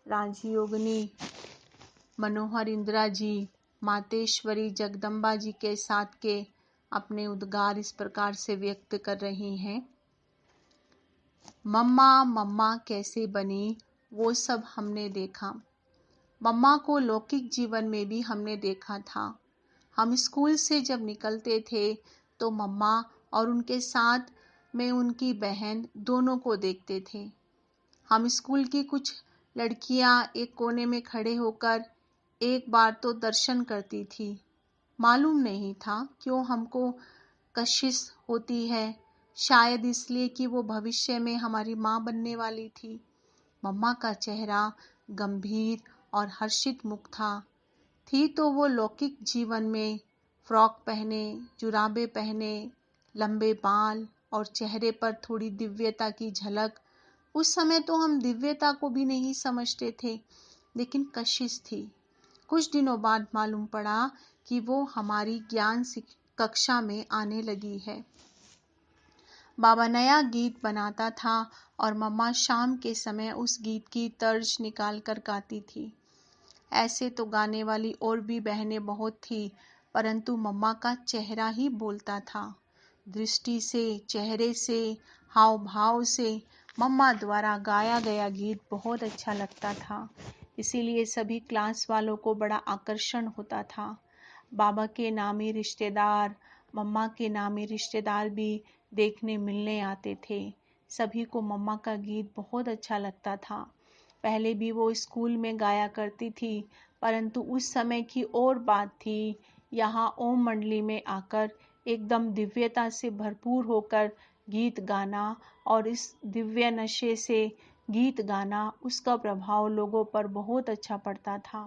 राजयोगिनी मनोहर इंदिरा जी मातेश्वरी जगदम्बा जी के साथ के अपने उद्गार इस प्रकार से व्यक्त कर रही हैं। मम्मा मम्मा कैसे बनी वो सब हमने देखा। मम्मा को लौकिक जीवन में भी हमने देखा था। हम स्कूल से जब निकलते थे तो मम्मा और उनके साथ में उनकी बहन दोनों को देखते थे। हम स्कूल की कुछ लड़कियां एक कोने में खड़े होकर एक बार तो दर्शन करती थी। मालूम नहीं था क्यों हमको कशिश होती है, शायद इसलिए कि वो भविष्य में हमारी माँ बनने वाली थी। मम्मा का चेहरा गंभीर और हर्षित मुख था। थी तो वो लौकिक जीवन में फ्रॉक पहने, जुराबे पहने, लंबे बाल और चेहरे पर थोड़ी दिव्यता की झलक। उस समय तो हम दिव्यता को भी नहीं समझते थे, लेकिन कशिश थी। कुछ दिनों बाद मालूम पड़ा कि वो हमारी ज्ञान कक्षा में आने लगी है। बाबा नया गीत बनाता था और मम्मा शाम के समय उस गीत की तर्ज निकाल कर गाती थी। ऐसे तो गाने वाली और भी बहनें बहुत थी, परंतु मम्मा का चेहरा ही बोलता था। दृष्टि से, चेहरे से, हाव भाव से मम्मा द्वारा गाया गया गीत बहुत अच्छा लगता था। इसीलिए सभी क्लास वालों को बड़ा आकर्षण होता था। बाबा के नामी रिश्तेदार, मम्मा के नामी रिश्तेदार भी देखने मिलने आते थे। सभी को मम्मा का गीत बहुत अच्छा लगता था। पहले भी वो स्कूल में गाया करती थी, परंतु उस समय की और बात थी। यहाँ ओम मंडली में आकर एकदम दिव्यता से भरपूर होकर गीत गाना और इस दिव्य नशे से गीत गाना, उसका प्रभाव लोगों पर बहुत अच्छा पड़ता था।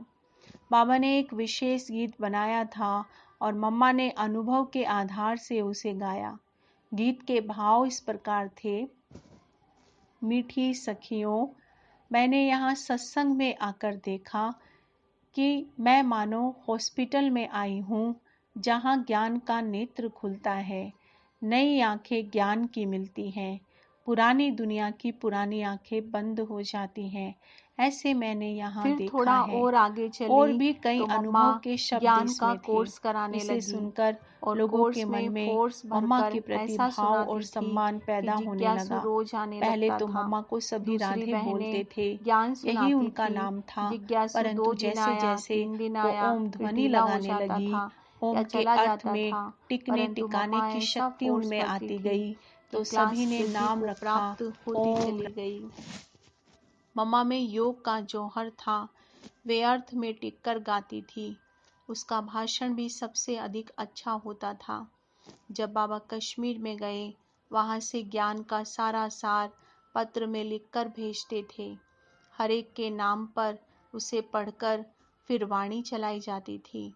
बाबा ने एक विशेष गीत बनाया था और मम्मा ने अनुभव के आधार से उसे गाया। गीत के भाव इस प्रकार थे। मीठी सखियों, मैंने यहाँ सत्संग में आकर देखा कि मैं मानो हॉस्पिटल में आई हूँ, जहाँ ज्ञान का नेत्र खुलता है। नई आंखें ज्ञान की मिलती हैं, पुरानी दुनिया की पुरानी आंखें बंद हो जाती हैं। ऐसे मैंने यहाँ देखा थोड़ा है। और आगे चली और भी कई तो मम्मा अनुभव के शब्द ज्ञान का इसमें थे। कोर्स कराने इसे लगी सुनकर और लोगों के कोर्स मन में में फोर्स मम्मा भरकर के प्रति ऐसा भाव और सुनाती थी सम्मान कि पैदा होने जिज्ञासु लगा। रोज आने पहले लगता तो था। मम्मा को सभी दूसरी राधे बोलते बहनें थे, ज्ञान यही सुनाती उनका थी। नाम था। जिज्ञासु 2 परंतु दिन जैसे आया, जैसे 3 दिन वो आया, ओम फिर ध्वनि ढीला हो लगाने जाता लगी, था या ओम के चला अर्थ जाता में था, टिकने परंतु टिकाने मम्मा की ऐसा शक्ति फोर्स उनमें करती आती थी गई, कि तो क्लास सभी ने सभी नाम को रखा प्राप्त होती ओम। चली गई। मम्मा में योग का जौहर था, वे अर्थ में टिककर गाती थी। उसका भाषण भी सबसे अधिक अच्छा होता था। जब बाबा कश्मीर में गए, वहाँ से ज्ञान का सारा सार पत्र में लिखकर भेजते थे। हर एक के नाम पर उसे पढ़कर फिर वाणी चलाई जाती थी।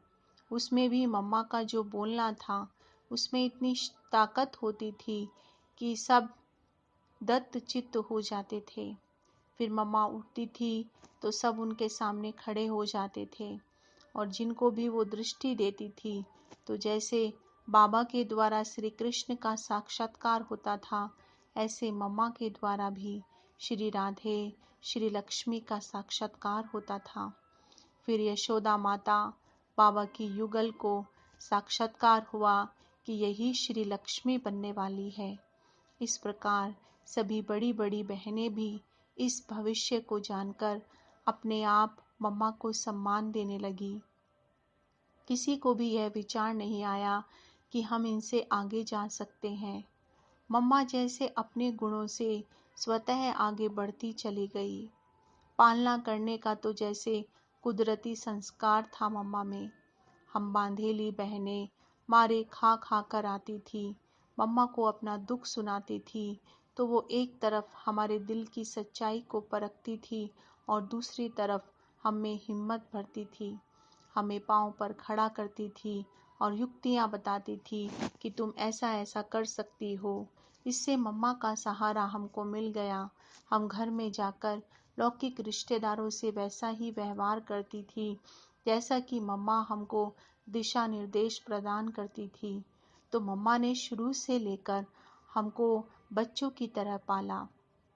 उसमें भी मम्मा का जो बोलना था, उसमें इतनी ताकत होती थी कि सब दत्तचित्त हो जाते थे। फिर मम्मा उठती थी तो सब उनके सामने खड़े हो जाते थे और जिनको भी वो दृष्टि देती थी तो जैसे बाबा के द्वारा श्री कृष्ण का साक्षात्कार होता था, ऐसे मम्मा के द्वारा भी श्री राधे, श्री लक्ष्मी का साक्षात्कार होता था। फिर यशोदा माता बाबा की युगल को साक्षात्कार हुआ कि यही श्री लक्ष्मी बनने वाली है। इस प्रकार सभी बड़ी बड़ी बहनें भी इस भविष्य को जानकर अपने आप मम्मा को सम्मान देने लगी। किसी को भी यह विचार नहीं आया कि हम इनसे आगे जा सकते हैं। मम्मा जैसे अपने गुणों से स्वतः आगे बढ़ती चली गई। पालना करने का तो जैसे कुदरती संस्कार था मम्मा में। हम बांधेली बहनें मारे खा खा कर आती थी, मम्मा को अपना दुख सुनाती थी तो वो एक तरफ हमारे दिल की सच्चाई को परखती थी और दूसरी तरफ हम में हिम्मत भरती थी। हमें पाँव पर खड़ा करती थी और युक्तियाँ बताती थी कि तुम ऐसा ऐसा कर सकती हो। इससे मम्मा का सहारा हमको मिल गया। हम घर में जाकर लौकिक रिश्तेदारों से वैसा ही व्यवहार करती थी जैसा कि मम्मा हमको दिशा निर्देश प्रदान करती थी। तो मम्मा ने शुरू से लेकर हमको बच्चों की तरह पाला।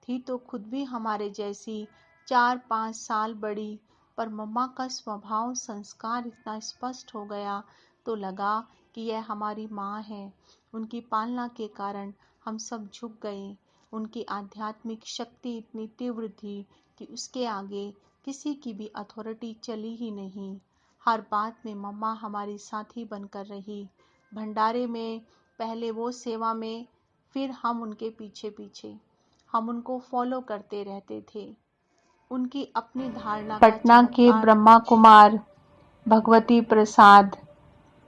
थी तो खुद भी हमारे जैसी 4-5 साल बढ़ी, पर मम्मा का स्वभाव संस्कार इतना स्पष्ट हो गया तो लगा कि यह हमारी माँ है। उनकी पालना के कारण हम सब झुक गए। उनकी आध्यात्मिक शक्ति इतनी तीव्र थी कि उसके आगे किसी की भी अथॉरिटी चली ही नहीं। हर बात में मम्मा हमारी साथी बनकर रही। भंडारे में पहले वो सेवा में, फिर हम उनके पीछे पीछे। हम उनको फॉलो करते रहते थे। उनकी अपनी धारणा का पटना के चमत्कार। ब्रह्मा कुमार भगवती प्रसाद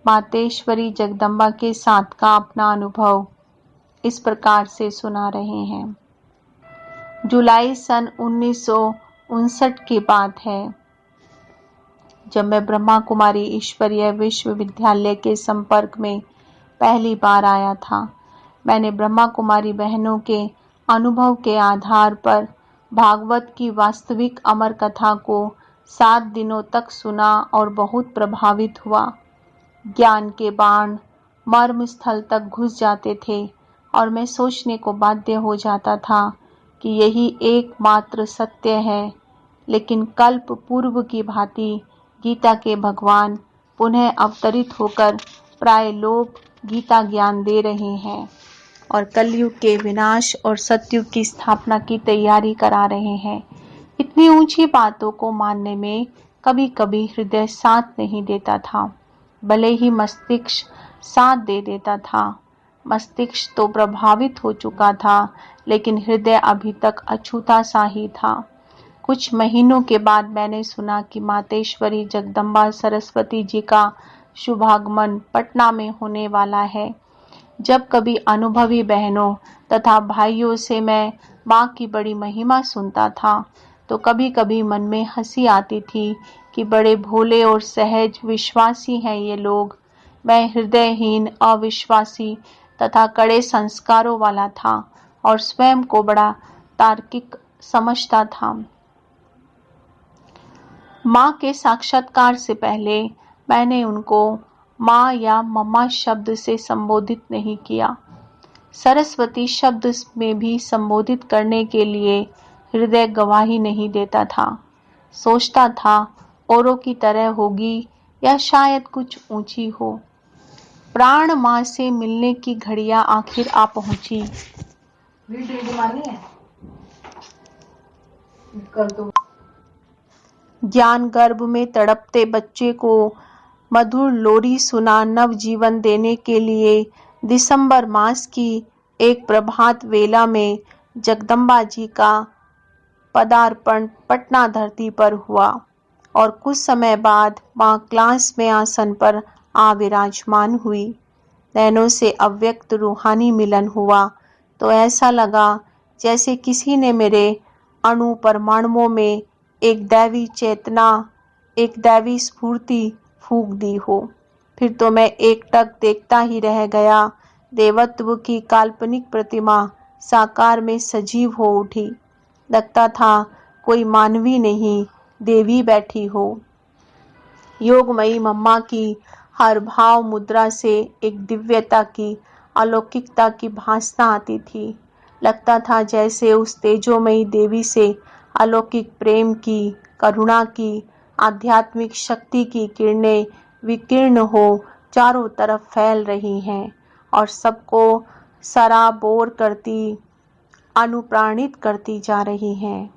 मातेश्वरी जगदम्बा के साथ का अपना अनुभव इस प्रकार से सुना रहे हैं। जुलाई सन 1959 की बात है, जब मैं ब्रह्मा कुमारी ईश्वरीय विश्वविद्यालय के संपर्क में पहली बार आया था। मैंने ब्रह्मा कुमारी बहनों के अनुभव के आधार पर भागवत की वास्तविक अमर कथा को 7 दिनों तक सुना और बहुत प्रभावित हुआ। ज्ञान के बाण मर्म स्थल तक घुस जाते थे और मैं सोचने को बाध्य हो जाता था कि यही एकमात्र सत्य है। लेकिन कल्प पूर्व की भांति गीता के भगवान पुनः अवतरित होकर प्राय लोक गीता ज्ञान दे रहे हैं और कलयुग के विनाश और सतयुग की स्थापना की तैयारी करा रहे हैं। इतनी ऊंची बातों को मानने में कभी कभी हृदय साथ नहीं देता था, भले ही मस्तिष्क साथ दे देता था। मस्तिष्क तो प्रभावित हो चुका था, लेकिन हृदय अभी तक अछूता सा ही था। कुछ महीनों के बाद मैंने सुना कि मातेश्वरी जगदम्बा सरस्वती जी का शुभागमन पटना में होने वाला है। जब कभी अनुभवी बहनों तथा भाइयों से मैं माँ की बड़ी महिमा सुनता था, तो कभी कभी मन में हंसी आती थी कि बड़े भोले और सहज विश्वासी हैं ये लोग। मैं हृदयहीन, अविश्वासी तथा कड़े संस्कारों वाला था और स्वयं को बड़ा तार्किक समझता था। माँ के साक्षात्कार से पहले मैंने उनको माँ या मम्मा शब्द से संबोधित नहीं किया। सरस्वती शब्द में भी संबोधित करने के लिए हृदय गवाही नहीं देता था। सोचता था औरों की तरह होगी या शायद कुछ ऊंची हो। प्राण माँ से मिलने की घड़ियां आखिर आ पहुंची। ज्ञान गर्भ में तड़पते बच्चे को मधुर लोरी सुना नव जीवन देने के लिए दिसंबर मास की एक प्रभात वेला में जगदम्बा जी का पदार्पण पटना धरती पर हुआ और कुछ समय बाद माँ क्लास में आसन पर आ विराजमान हुई। नैनों से अव्यक्त रूहानी मिलन हुआ तो ऐसा लगा जैसे किसी ने मेरे अणु परमाणुओं में एक दैवी चेतना, एक दैवी स्फूर्ति फूंक दी हो। फिर तो मैं एकटक देखता ही रह गया। देवत्व की काल्पनिक प्रतिमा साकार में सजीव हो उठी। लगता था कोई मानवी नहीं, देवी बैठी हो। योगमयी मम्मा की हर भाव मुद्रा से एक दिव्यता की, अलौकिकता की भासना आती थी। लगता था जैसे उस तेजोमयी देवी से अलौकिक प्रेम की, करुणा की, आध्यात्मिक शक्ति की किरणें विकीर्ण हो चारों तरफ फैल रही हैं और सबको सराबोर करती, अनुप्राणित करती जा रही हैं।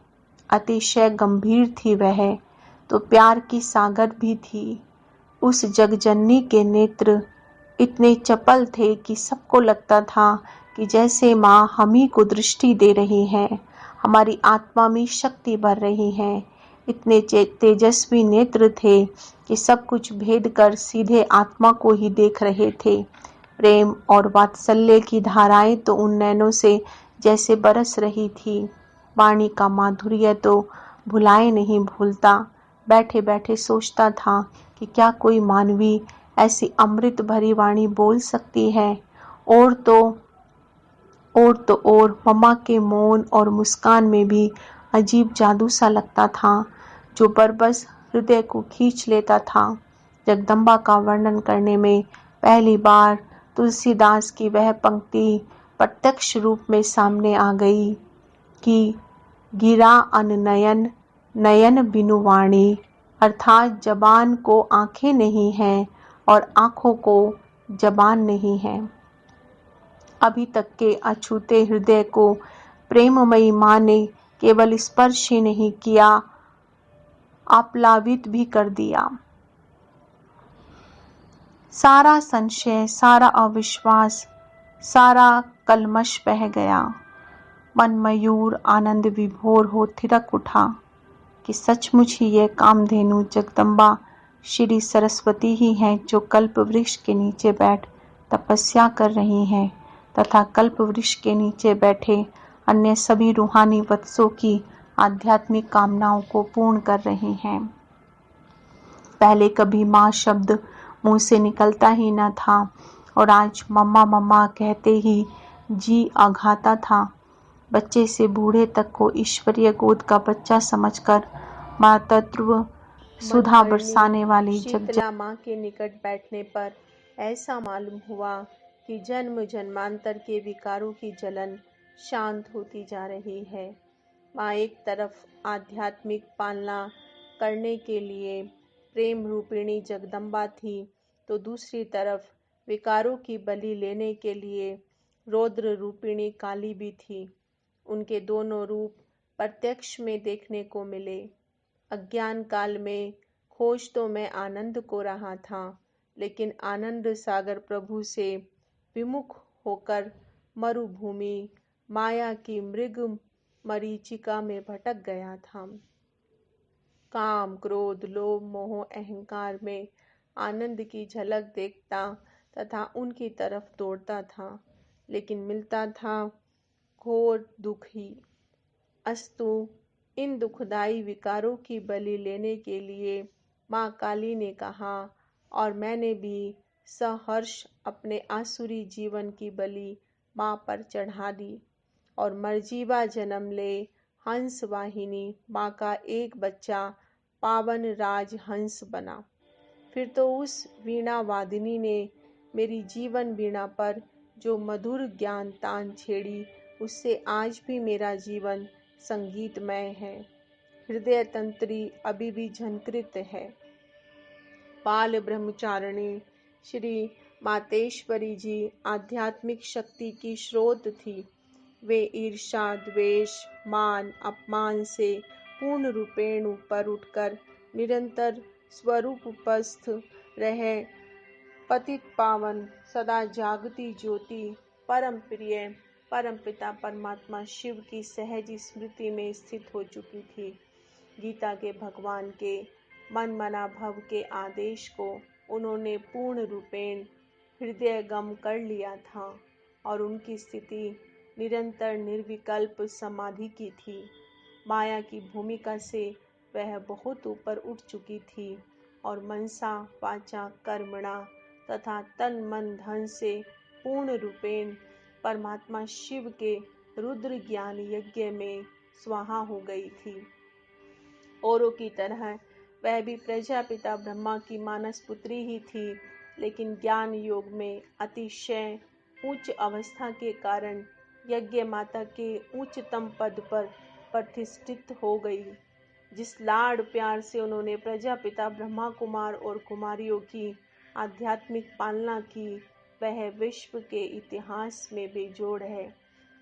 अतिशय गंभीर थी वह, तो प्यार की सागर भी थी। उस जगजननी के नेत्र इतने चपल थे कि सबको लगता था कि जैसे माँ हम ही को दृष्टि दे रही हैं, हमारी आत्मा में शक्ति भर रही है। इतने तेजस्वी नेत्र थे कि सब कुछ भेद कर सीधे आत्मा को ही देख रहे थे। प्रेम और वात्सल्य की धाराएं तो उन नैनों से जैसे बरस रही थी। वाणी का माधुर्य तो भुलाए नहीं भूलता। बैठे बैठे सोचता था कि क्या कोई मानवी ऐसी अमृत भरी वाणी बोल सकती है। और मम्मा के मौन और मुस्कान में भी अजीब जादू सा लगता था जो बरबस हृदय को खींच लेता था। जगदम्बा का वर्णन करने में पहली बार तुलसीदास की वह पंक्ति प्रत्यक्ष रूप में सामने आ गई कि गिरा अन नयन नयन बिनु वाणी, अर्थात जबान को आंखें नहीं हैं और आंखों को जबान नहीं है। अभी तक के अछूते हृदय को प्रेममयी माँ ने केवल स्पर्श ही नहीं किया, आप्लावित भी कर दिया। सारा संशय, सारा अविश्वास, सारा कलमश बह गया। मन मयूर आनंद विभोर हो थिरक उठा कि सचमुच ही ये कामधेनु जगदम्बा श्री सरस्वती ही हैं जो कल्प वृक्ष के नीचे बैठ तपस्या कर रही हैं तथा कल्प वृक्ष के नीचे बैठे अन्य सभी रूहानी वत्सों की आध्यात्मिक कामनाओं को पूर्ण कर रही हैं। पहले कभी माँ शब्द मुंह से निकलता ही न था और आज मम्मा मम्मा कहते ही जी आघाता था। बच्चे से बूढ़े तक को ईश्वरीय गोद का बच्चा समझकर मातृत्व सुधा बरसाने वाली शीतला माँ के निकट बैठने पर ऐसा मालूम हुआ कि जन्म जन्मांतर के विकारों की जलन शांत होती जा रही है। माँ एक तरफ आध्यात्मिक पालना करने के लिए प्रेम रूपिणी जगदम्बा थी तो दूसरी तरफ विकारों की बलि लेने के लिए रौद्र रूपिणी काली भी थी। उनके दोनों रूप प्रत्यक्ष में देखने को मिले। अज्ञान काल में खोज तो मैं आनंद को रहा था, लेकिन आनंद सागर प्रभु से विमुख होकर मरुभूमि माया की मृग मरीचिका में भटक गया था। काम क्रोध लोभ मोह अहंकार में आनंद की झलक देखता तथा उनकी तरफ दौड़ता था, लेकिन मिलता था घोर दुख ही। अस्तु इन दुखदायी विकारों की बलि लेने के लिए माँ काली ने कहा और मैंने भी सहर्ष अपने आसुरी जीवन की बलि माँ पर चढ़ा दी और मर्जीवा जन्म ले हंस वाहिनी माँ का एक बच्चा पावन राज हंस बना। फिर तो उस वीणा वादिनी ने मेरी जीवन वीणा पर जो मधुर ज्ञान तान छेड़ी, उससे आज भी मेरा जीवन संगीतमय है। हृदय तंत्री अभी भी झंकृत है। बाल ब्रह्मचारिणी श्री मातेश्वरी जी आध्यात्मिक शक्ति की स्रोत थी। वे ईर्षा द्वेष मान अपमान से पूर्ण रूपेण ऊपर उठकर निरंतर स्वरूपस्थ रहे पतित पावन सदा जागती ज्योति परम प्रिय परमपिता परमात्मा शिव की सहज स्मृति में स्थित हो चुकी थी। गीता के भगवान के मन मना भव के आदेश को उन्होंने पूर्ण रूपेण हृदयगम कर लिया था और उनकी स्थिति निरंतर निर्विकल्प समाधि की थी। माया की भूमिका से वह बहुत ऊपर उठ चुकी थी और मनसा वाचा कर्मणा तथा तन मन धन से पूर्ण रूपेण परमात्मा शिव के रुद्र ज्ञान यज्ञ में स्वाहा हो गई थी। औरों की तरह वह भी प्रजापिता ब्रह्मा की मानस पुत्री ही थी, लेकिन ज्ञान योग में अतिशय उच्च अवस्था के कारण यज्ञ माता के उच्चतम पद पर प्रतिष्ठित हो गई। जिस लाड़ प्यार से उन्होंने प्रजापिता ब्रह्मा कुमार और कुमारियों की आध्यात्मिक पालना की, वह विश्व के इतिहास में बेजोड़ है।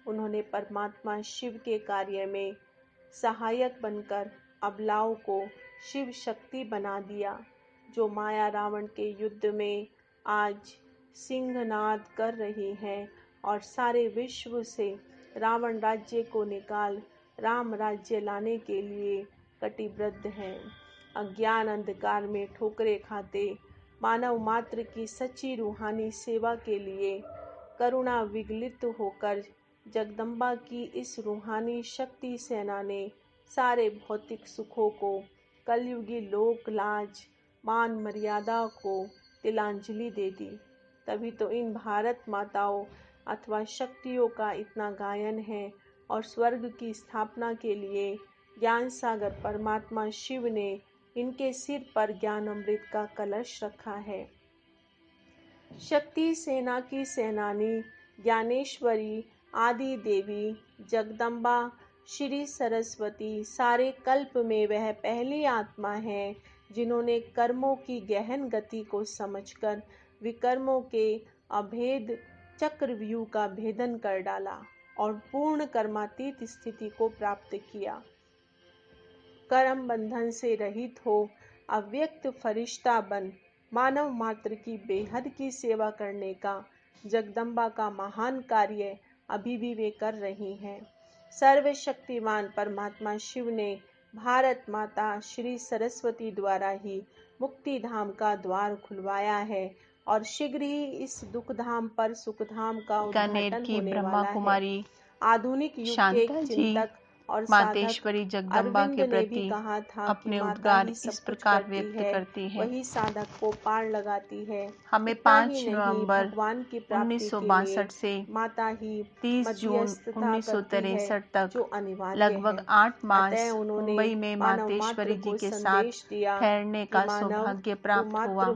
उन्होंने परमात्मा शिव के कार्य में सहायक बनकर अबलाओं को शिव शक्ति बना दिया, जो माया रावण के युद्ध में आज सिंहनाद कर रही हैं और सारे विश्व से रावण राज्य को निकाल राम राज्य लाने के लिए कटिबद्ध हैं। अज्ञान अंधकार में ठोकरे खाते मानव मात्र की सच्ची रूहानी सेवा के लिए करुणा विगलित होकर जगदम्बा की इस रूहानी शक्ति सेना ने सारे भौतिक सुखों को, कलयुगी लोक लाज मान मर्यादा को तिलांजलि दे दी। तभी तो इन भारत माताओं अथवा शक्तियों का इतना गायन है और स्वर्ग की स्थापना के लिए ज्ञान सागर परमात्मा शिव ने इनके सिर पर ज्ञान अमृत का कलश रखा है। शक्ति सेना की सेनानी ज्ञानेश्वरी आदि देवी जगदम्बा श्री सरस्वती सारे कल्प में वह पहली आत्मा है जिन्होंने कर्मों की गहन गति को समझकर विकर्मों के अभेद चक्रव्यूह का भेदन कर डाला और पूर्ण कर्मातीत स्थिति को प्राप्त किया। कर्म बंधन से रहित हो अव्यक्त फरिश्ता बन मानव मात्र की बेहद की सेवा करने का जगदम्बा का महान कार्य अभी भी वे कर रही हैं। सर्वशक्तिमान परमात्मा शिव ने भारत माता श्री सरस्वती द्वारा ही मुक्ति धाम का द्वार खुलवाया है और शीघ्र ही इस दुखधाम पर सुखधाम का उद्घाटन होने वाला है। आधुनिक युग के चिंतक और मातेश्वरी जगदम्बा के प्रति कहा था अपने उद्गार इस प्रकार व्यक्त करती है। वही साधक को पार लगाती है। हमें 5 नवंबर 1962 से माता ही 30 जून 1963 तक लगभग 8 मास मुंबई में मातेश्वरी जी के साथ ठहरने का सौभाग्य प्राप्त हुआ।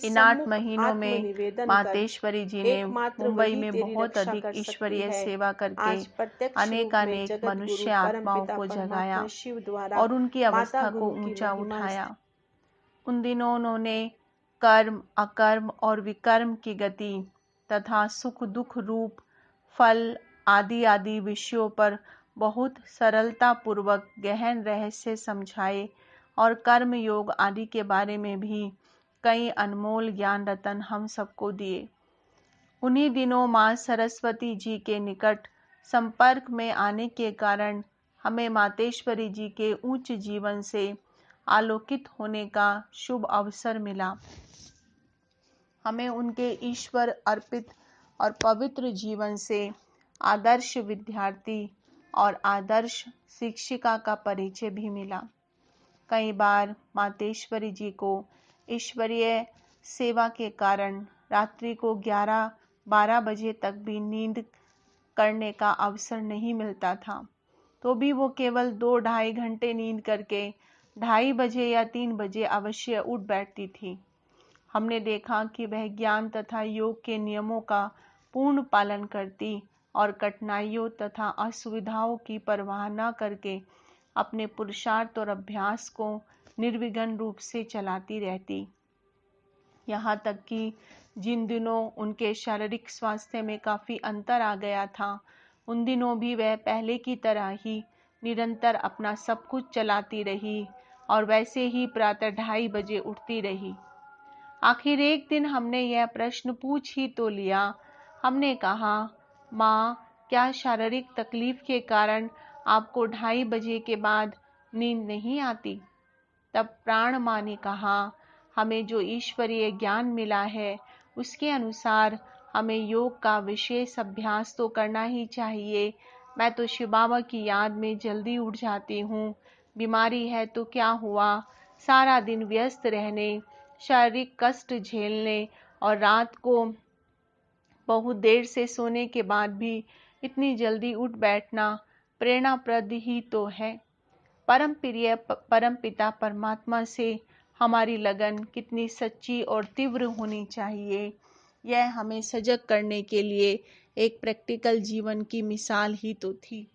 इन 8 महीनों में मातेश्वरी जी ने मुंबई में बहुत अधिक ईश्वरीय सेवा करके अनेकानेक मनुष्य आत्माओं को जगाया और उनकी अवस्था को ऊंचा उठाया। उन दिनों उन्होंने कर्म, अकर्म और विकर्म की गति तथा सुख दुख रूप फल आदि आदि विषयों पर बहुत सरलता पूर्वक गहन रहस्य समझाए और कर्म योग आदि के बारे में भी कई अनमोल ज्ञान रतन हम सबको दिए। उन्हीं दिनों माँ सरस्वती जी के निकट संपर्क में आने के कारण हमें मातेश्वरी जी के उच्च जीवन से आलोकित होने का शुभ अवसर मिला। हमें उनके ईश्वर अर्पित और पवित्र जीवन से आदर्श विद्यार्थी और आदर्श शिक्षिका का परिचय भी मिला। कई बार मातेश्वरी जी को ईश्वरीय सेवा के कारण रात्रि को 11-12 बजे तक भी नींद करने का अवसर नहीं मिलता था, तो भी वो केवल 2-2.5 घंटे नींद करके 2:30 बजे या 3 बजे अवश्य उठ बैठती थी। हमने देखा कि वह ज्ञान तथा योग के नियमों का पूर्ण पालन करती और कठिनाइयों तथा असुविधाओं की परवाह न करके अपने पुरुषार्थ और अभ्यास को निर्विघ्न रूप से चलाती रहती। यहाँ तक कि जिन दिनों उनके शारीरिक स्वास्थ्य में काफ़ी अंतर आ गया था, उन दिनों भी वह पहले की तरह ही निरंतर अपना सब कुछ चलाती रही और वैसे ही प्रातः 2:30 बजे उठती रही। आखिर एक दिन हमने यह प्रश्न पूछ ही तो लिया। हमने कहा, माँ, क्या शारीरिक तकलीफ के कारण आपको 2:30 बजे के बाद नींद नहीं आती? तब प्राण माँ ने कहा, हमें जो ईश्वरीय ज्ञान मिला है उसके अनुसार हमें योग का विशेष अभ्यास तो करना ही चाहिए। मैं तो शिव बाबा की याद में जल्दी उठ जाती हूँ। बीमारी है तो क्या हुआ, सारा दिन व्यस्त रहने, शारीरिक कष्ट झेलने और रात को बहुत देर से सोने के बाद भी इतनी जल्दी उठ बैठना प्रेरणाप्रद ही तो है। परम प्रिय परमपिता परमात्मा से हमारी लगन कितनी सच्ची और तीव्र होनी चाहिए, यह हमें सजग करने के लिए एक प्रैक्टिकल जीवन की मिसाल ही तो थी।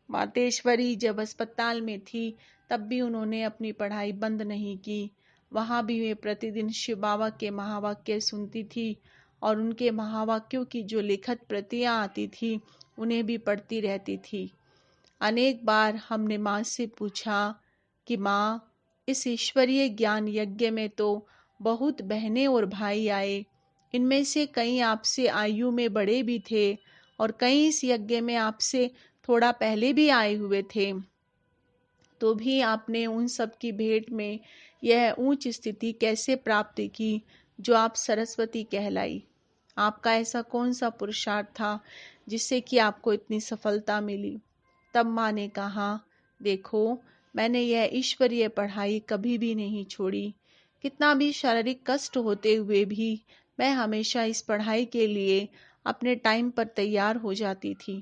मातेश्वरी जब अस्पताल में थी तब भी उन्होंने अपनी पढ़ाई बंद नहीं की। वहाँ भी वे प्रतिदिन शिव बाबा के महावाक्य सुनती थी और उनके महावाक्यों की जो लिखित प्रतियां आती थी उन्हें भी पढ़ती रहती थी। अनेक बार हमने माँ से पूछा कि माँ, इस ईश्वरीय ज्ञान यज्ञ में तो बहुत बहनें और भाई आए, इनमें से कई आपसे आयु में बड़े भी थे और कई इस यज्ञ में आपसे थोड़ा पहले भी आए हुए थे, तो भी आपने उन सब की भेंट में यह ऊंच स्थिति कैसे प्राप्त की जो आप सरस्वती कहलाई? आपका ऐसा कौन सा पुरुषार्थ था जिससे कि आपको इतनी सफलता मिली? तब माँ ने कहा, देखो, मैंने यह ईश्वरीय पढ़ाई कभी भी नहीं छोड़ी। कितना भी शारीरिक कष्ट होते हुए भी मैं हमेशा इस पढ़ाई के लिए अपने टाइम पर तैयार हो जाती थी।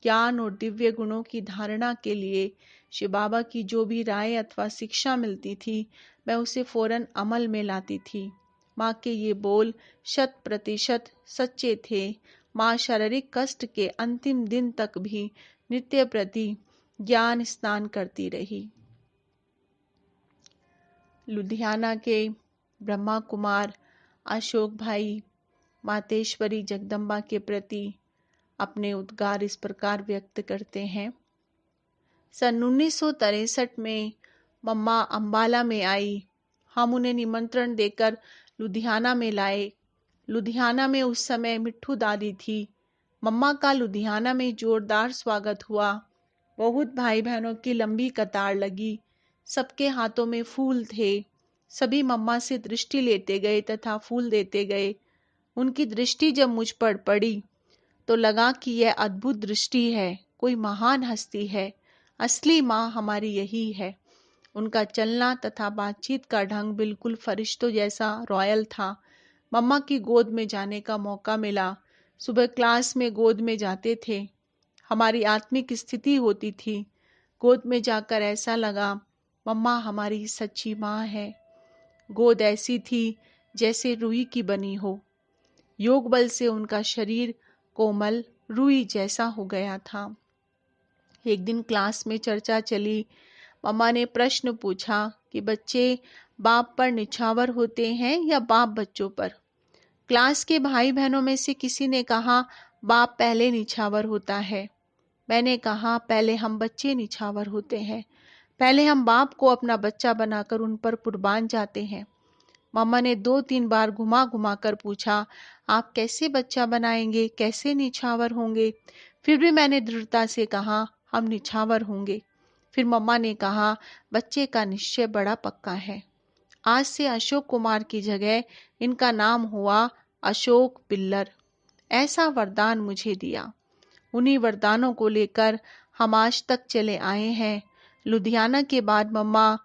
ज्ञान और दिव्य गुणों की धारणा के लिए शिव बाबा की जो भी राय अथवा शिक्षा मिलती थी, मैं उसे फौरन अमल में लाती थी। माँ के ये बोल 100% सच्चे थे। माँ शारीरिक कष्ट के अंतिम दिन तक भी नित्य प्रति ज्ञान स्नान करती रही। लुधियाना के ब्रह्मा कुमार अशोक भाई मातेश्वरी जगदम्बा के प्रति अपने उद्गार इस प्रकार व्यक्त करते हैं। सन 1963 में मम्मा अंबाला में आई। हम उन्हें निमंत्रण देकर लुधियाना में लाए। लुधियाना में उस समय मिट्ठू दादी थी। मम्मा का लुधियाना में जोरदार स्वागत हुआ। बहुत भाई बहनों की लंबी कतार लगी। सबके हाथों में फूल थे। सभी मम्मा से दृष्टि लेते गए तथा फूल देते गए। उनकी दृष्टि जब मुझ पर पड़ी तो लगा कि यह अद्भुत दृष्टि है, कोई महान हस्ती है। असली माँ हमारी यही है। उनका चलना तथा बातचीत का ढंग बिल्कुल फरिश्तों जैसा रॉयल था। मम्मा की गोद में जाने का मौका मिला। सुबह क्लास में गोद में जाते थे। हमारी आत्मिक स्थिति होती थी। गोद में जाकर ऐसा लगा मम्मा हमारी सच्ची माँ है। गोद ऐसी थी जैसे रुई की बनी हो। योग बल से उनका शरीर कोमल रुई जैसा हो गया था। एक दिन क्लास में चर्चा चली। मम्मा ने प्रश्न पूछा कि बच्चे बाप पर निछावर होते हैं या बाप बच्चों पर। क्लास के भाई बहनों में से किसी ने कहा बाप पहले निछावर होता है। मैंने कहा पहले हम बच्चे निछावर होते हैं। पहले हम बाप को अपना बच्चा बनाकर उन पर कुर्बान जाते हैं। मम्मा ने 2-3 बार घुमा घुमा कर पूछा आप कैसे बच्चा बनाएंगे, कैसे निछावर होंगे। फिर भी मैंने दृढ़ता से कहा हम निछावर होंगे। फिर मम्मा ने कहा बच्चे का निश्चय बड़ा पक्का है। आज से अशोक कुमार की जगह इनका नाम हुआ अशोक पिल्लर। ऐसा वरदान मुझे दिया। उन्हीं वरदानों को लेकर हम आज तक चले आए हैं। लुधियाना के बाद मम्मा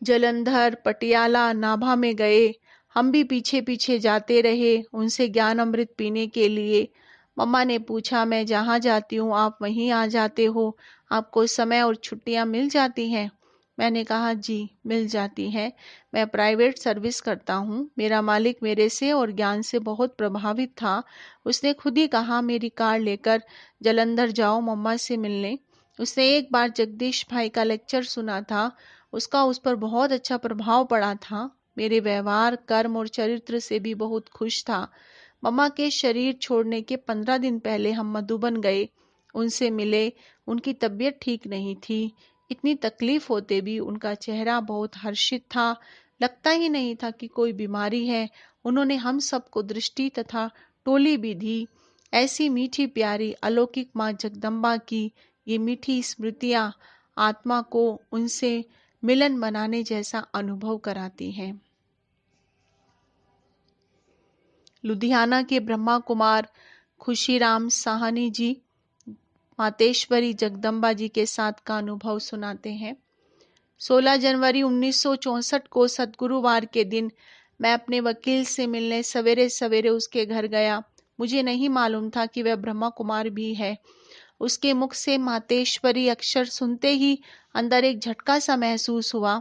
जलंधर, पटियाला, नाभा में गए। हम भी पीछे पीछे जाते रहे उनसे ज्ञान अमृत पीने के लिए। मम्मा ने पूछा मैं जहाँ जाती हूँ आप वहीं आ जाते हो, आपको समय और छुट्टियाँ मिल जाती हैं। मैंने कहा जी मिल जाती हैं। मैं प्राइवेट सर्विस करता हूँ। मेरा मालिक मेरे से और ज्ञान से बहुत प्रभावित था। उसने खुद ही कहा मेरी कार लेकर जलंधर जाओ मम्मा से मिलने। उसने एक बार जगदीश भाई का लेक्चर सुना था। उसका उस पर बहुत अच्छा प्रभाव पड़ा था। मेरे व्यवहार, कर्म और चरित्र से भी बहुत खुश था। मम्मा के शरीर छोड़ने के 15 दिन पहले हम मधुबन गए। उनसे मिले। उनकी तबीयत ठीक नहीं थी। इतनी तकलीफ होते भी उनका चेहरा बहुत हर्षित था। लगता ही नहीं था कि कोई बीमारी है। उन्होंने हम सबको दृष्टि तथा टोली भी दी। ऐसी मीठी प्यारी अलौकिक माँ जगदम्बा की ये मीठी स्मृतियाँ आत्मा को उनसे मिलन मनाने जैसा अनुभव कराती हैं। लुधियाना के ब्रह्मा कुमार खुशीराम साहनी जी मातेश्वरी जगदम्बा जी के साथ का अनुभव सुनाते हैं। 16 जनवरी 1964 को सद्गुरुवार के दिन मैं अपने वकील से मिलने सवेरे सवेरे उसके घर गया। मुझे नहीं मालूम था कि वह ब्रह्मा कुमार भी है। उसके मुख से मातेश्वरी अक्षर सुनते ही अंदर एक झटका सा महसूस हुआ।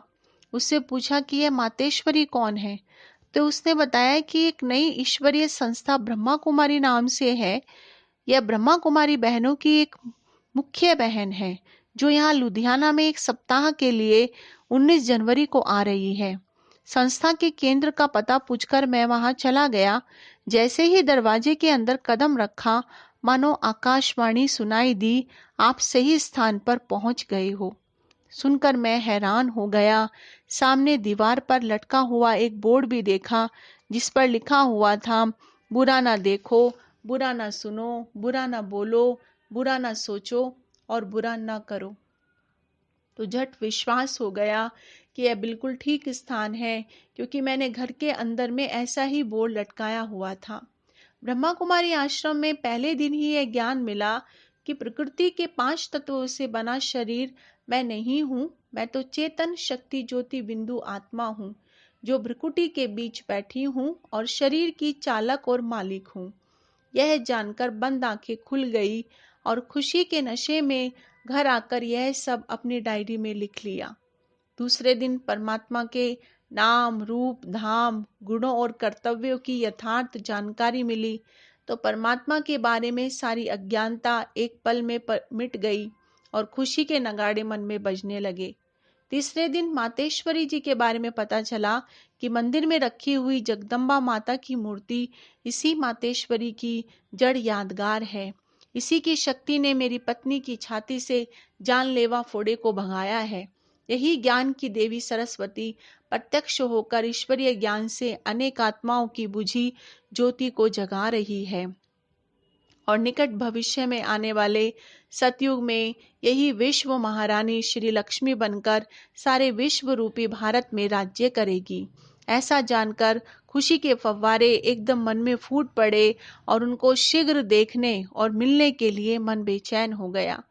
उससे पूछा कि यह मातेश्वरी कौन है, तो उसने बताया कि एक नई ईश्वरीय संस्था ब्रह्मा कुमारी नाम से है। यह ब्रह्मा कुमारी बहनों की एक मुख्य बहन है जो यहाँ लुधियाना में एक सप्ताह के लिए 19 जनवरी को आ रही है। संस्था के केंद्र का पता पूछकर मैं वहां चला गया। जैसे ही दरवाजे के अंदर कदम रखा मानो आकाशवाणी सुनाई दी, आप सही स्थान पर पहुंच गए हो। सुनकर मैं हैरान हो गया। सामने दीवार पर लटका हुआ एक बोर्ड भी देखा जिस पर लिखा हुआ था बुरा ना देखो, बुरा ना सुनो, बुरा ना बोलो, बुरा ना सोचो और बुरा ना करो। तो झट विश्वास हो गया कि यह बिल्कुल ठीक स्थान है, क्योंकि मैंने घर के अंदर में ऐसा ही बोर्ड लटकाया हुआ था। ब्रह्मा कुमारी आश्रम में पहले दिन ही यह ज्ञान मिला कि प्रकृति के 5 तत्वों से बना शरीर मैं नहीं हूँ। मैं तो चेतन शक्ति ज्योति बिंदु आत्मा हूँ जो भ्रुकुटी के बीच बैठी हूँ और शरीर की चालक और मालिक हूँ। यह जानकर बंद आंखें खुल गई और खुशी के नशे में घर आकर यह सब अपनी डायरी में लिख लिया। दूसरे दिन परमात्मा के नाम, रूप, धाम, गुणों और कर्तव्यों की यथार्थ जानकारी मिली तो परमात्मा के बारे में सारी अज्ञानता एक पल में मिट गई और खुशी के नगाड़े मन में बजने लगे। तीसरे दिन मातेश्वरी जी के बारे में पता चला कि मंदिर में रखी हुई जगदम्बा माता की मूर्ति इसी मातेश्वरी की जड़ यादगार है। इसी की शक्ति ने मेरी पत्नी की छाती से जानलेवा फोड़े को भगाया है। यही ज्ञान की देवी सरस्वती प्रत्यक्ष होकर ईश्वरीय ज्ञान से अनेक आत्माओं की बुझी ज्योति को जगा रही है और निकट भविष्य में आने वाले सतयुग में यही विश्व महारानी श्री लक्ष्मी बनकर सारे विश्व रूपी भारत में राज्य करेगी। ऐसा जानकर खुशी के फव्वारे एकदम मन में फूट पड़े और उनको शीघ्र देखने और मिलने के लिए मन बेचैन हो गया।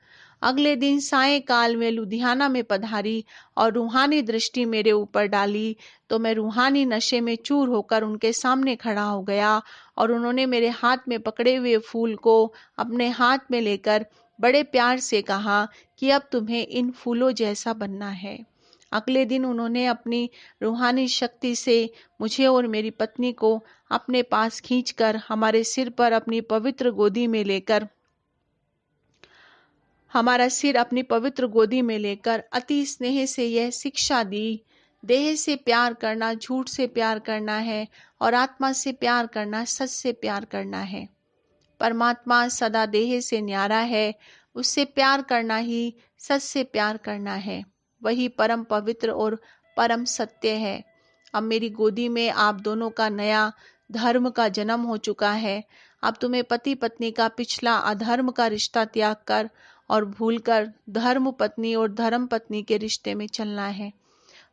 अगले दिन सायंकाल में लुधियाना में पधारी और रूहानी दृष्टि मेरे ऊपर डाली तो मैं रूहानी नशे में चूर होकर उनके सामने खड़ा हो गया और उन्होंने मेरे हाथ में पकड़े हुए फूल को अपने हाथ में लेकर बड़े प्यार से कहा कि अब तुम्हें इन फूलों जैसा बनना है। अगले दिन उन्होंने अपनी रूहानी शक्ति से मुझे और मेरी पत्नी को अपने पास खींचकर हमारे सिर पर अपनी पवित्र गोदी में लेकर अति स्नेह से यह शिक्षा दी, देह से प्यार करना झूठ से प्यार करना है और आत्मा से प्यार करना सच से प्यार करना है। परमात्मा सदा देह से न्यारा है, उससे प्यार करना ही सच से प्यार करना है। वही परम पवित्र और परम सत्य है। अब मेरी गोदी में आप दोनों का नया धर्म का जन्म हो चुका है। अब तुम्हें पति पत्नी का पिछला अधर्म का रिश्ता त्याग कर और भूलकर धर्म पत्नी और धर्म पत्नी के रिश्ते में चलना है।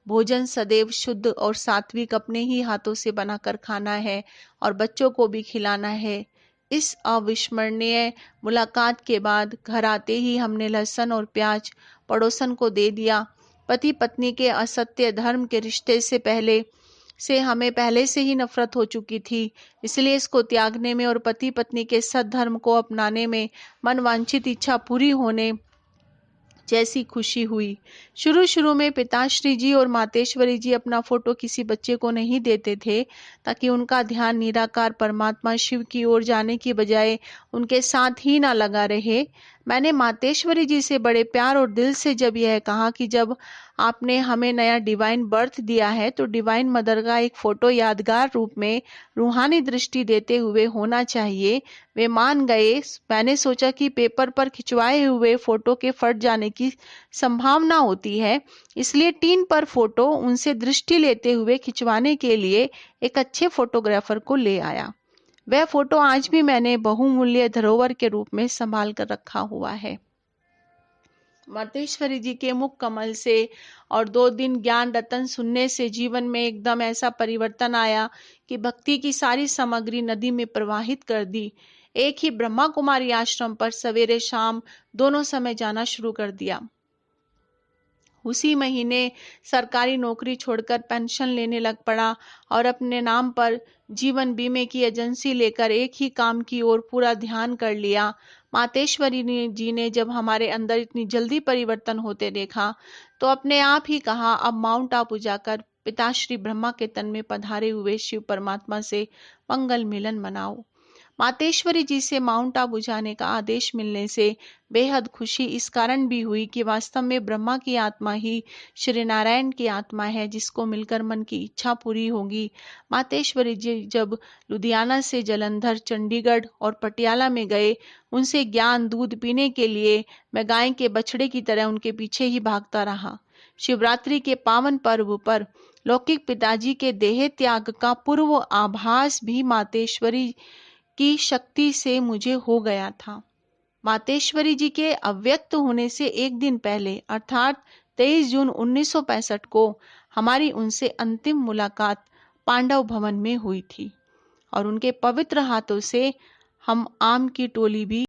भोजन सदैव शुद्ध और सात्विक अपने ही हाथों से बनाकर खाना है और बच्चों को भी खिलाना है। इस अविस्मरणीय मुलाकात के बाद घर आते ही हमने लहसुन और प्याज पड़ोसन को दे दिया। पति पत्नी के असत्य धर्म के रिश्ते से हमें पहले से ही नफरत हो चुकी थी, इसलिए इसको त्यागने में और पति पत्नी के सद्धर्म को अपनाने में मनवांछित इच्छा पूरी होने जैसी खुशी हुई। शुरू में पिताश्री जी और मातेश्वरी जी अपना फोटो किसी बच्चे को नहीं देते थे ताकि उनका ध्यान निराकार परमात्मा शिव की ओर जाने की बजाय उनके साथ ही ना लगा रहे। मैंने मातेश्वरी जी से बड़े प्यार और दिल से जब यह कहा कि जब आपने हमें नया डिवाइन बर्थ दिया है तो डिवाइन मदर का एक फोटो यादगार रूप में रूहानी दृष्टि देते हुए होना चाहिए, वे मान गए। मैंने सोचा कि पेपर पर खिंचवाए हुए फोटो के फट जाने की संभावना होती है, इसलिए टीन पर फोटो उनसे दृष्टि लेते हुए खिंचवाने के लिए एक अच्छे फोटोग्राफर को ले आया। वह फोटो आज भी मैंने बहुमूल्य धरोहर के रूप में संभाल कर रखा हुआ है। मातेश्वरी जी के मुख कमल से और 2 दिन ज्ञान रतन सुनने से जीवन में एकदम ऐसा परिवर्तन आया कि भक्ति की सारी सामग्री नदी में प्रवाहित कर दी। एक ही ब्रह्मा कुमारी आश्रम पर सवेरे शाम दोनों समय जाना शुरू कर दिया। उसी महीने सरकारी नौकरी छोड़कर पेंशन लेने लग पड़ा और अपने नाम पर जीवन बीमे की एजेंसी लेकर एक ही काम की ओर पूरा ध्यान कर लिया। मातेश्वरी जी ने जब हमारे अंदर इतनी जल्दी परिवर्तन होते देखा तो अपने आप ही कहा, अब माउंट आबू जाकर पिताश्री ब्रह्मा के तन में पधारे हुए शिव परमात्मा से मंगल मिलन मनाओ। मातेश्वरी जी से माउंट आबू जाने का आदेश मिलने से बेहद खुशी इस कारण भी हुई कि वास्तव में ब्रह्मा की आत्मा ही श्री नारायण की आत्मा है, जिसको मिलकर मन की इच्छा पूरी होगी। मातेश्वरी जी जब लुधियाना से जलंधर, चंडीगढ़ और पटियाला में गए, उनसे ज्ञान दूध पीने के लिए मैं गाय के बछड़े की तरह उनके पीछे ही भागता रहा। शिवरात्रि के पावन पर्व पर लौकिक पिताजी के देह त्याग का पूर्व आभास भी मातेश्वरी की शक्ति से मुझे हो गया था। मातेश्वरी जी के अव्यक्त होने से एक दिन पहले अर्थात 23 जून 1965 को हमारी उनसे अंतिम मुलाकात पांडव भवन में हुई थी और उनके पवित्र हाथों से हम आम की टोली भी